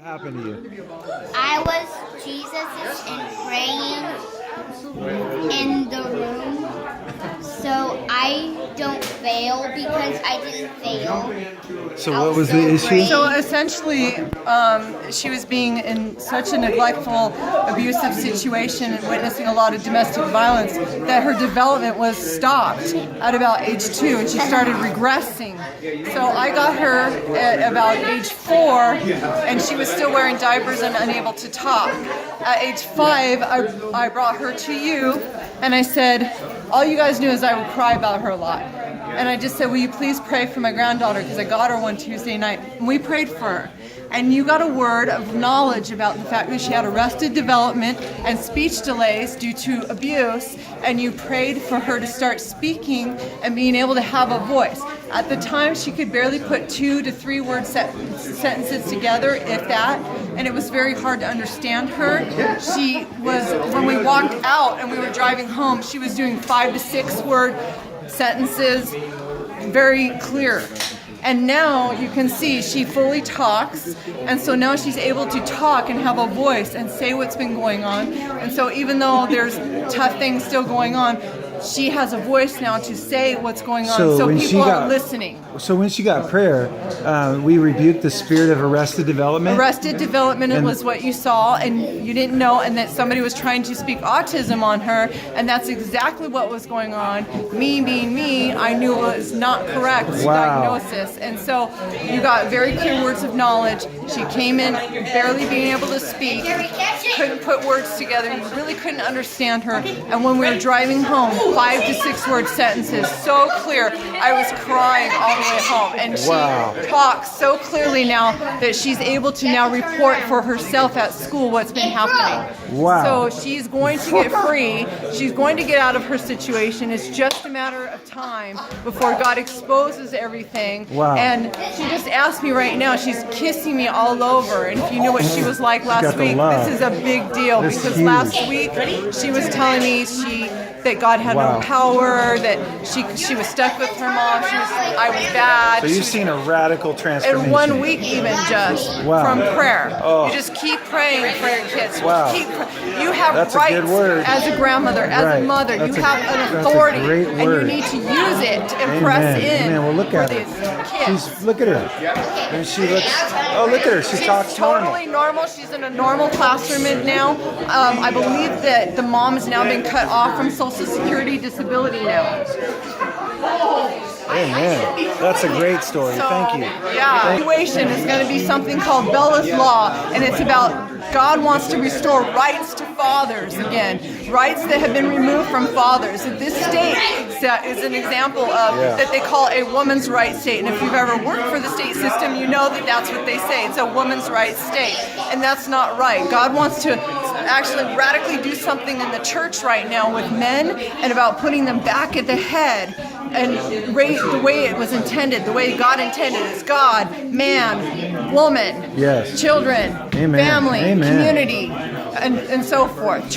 happened to you? I was Jesus and praying in the room, so I don't fail because I didn't fail. So what was the issue? So essentially, she was being in such a neglectful, abusive situation and witnessing a lot of domestic violence that her development was stopped at about age 2, and she started regressing. So I got her at about age 4, and she was still wearing diapers and unable to talk. At age 5, I brought her to you, and I said, all you guys knew is I would cry about her a lot. And I just said, will you please pray for my granddaughter, because I got her one Tuesday night. And we prayed for her. And you got a word of knowledge about the fact that she had arrested development and speech delays due to abuse, and you prayed for her to start speaking and being able to have a voice. At the time, she could barely put 2 to 3 word sentences together, if that, and it was very hard to understand her. She was, when we walked out and we were driving home, she was doing 5 to 6 word sentences, very clear. And now you can see she fully talks, and so now she's able to talk and have a voice and say what's been going on. And so even though there's tough things still going on, she has a voice now to say what's going on, so people are listening. So when she got prayer, we rebuked the spirit of arrested development? Arrested development was what you saw, and you didn't know, and that somebody was trying to speak autism on her, and that's exactly what was going on. Me being me, I knew it was not correct diagnosis, and so you got very clear words of knowledge. She came in barely being able to speak, couldn't put words together, you really couldn't understand her, and when we were driving home, 5 to 6 word sentences, so clear, I was crying all the way home. And she talks so clearly now that she's able to now report for herself at school what's been happening. Wow. So she's going to get free. She's going to get out of her situation. It's just a matter of time before God exposes everything. Wow. And she just asked me right now, she's kissing me all over. And if you knew what she was like last week, this is a big deal, because last week she was telling me that God had no power, that she was stuck with her mom, I was bad. So you've seen a radical transformation. In 1 week even just from prayer. You just keep praying for your kids. You have rights as a grandmother, as a mother. You have an authority, and you need to use it and press in. Amen. Well, look at her. Look at her. And she looks, look at her. She talks totally normal. She's in a normal classroom now. I believe that the mom has now been cut off from Social Security disability now. Amen. That's a great story. Thank you. Yeah. Situation is going to be something called Bella's Law, and it's about God wants to restore rights to fathers again, rights that have been removed from fathers. This state is an example of that they call a woman's rights state, and if you've ever worked for the state system, you know that that's what they say. It's a woman's rights state, and that's not right. God wants to actually radically do something in the church right now with men, and about putting them back at the head and the way it was intended, the way God intended is God, man, woman, children, family, community, and so forth.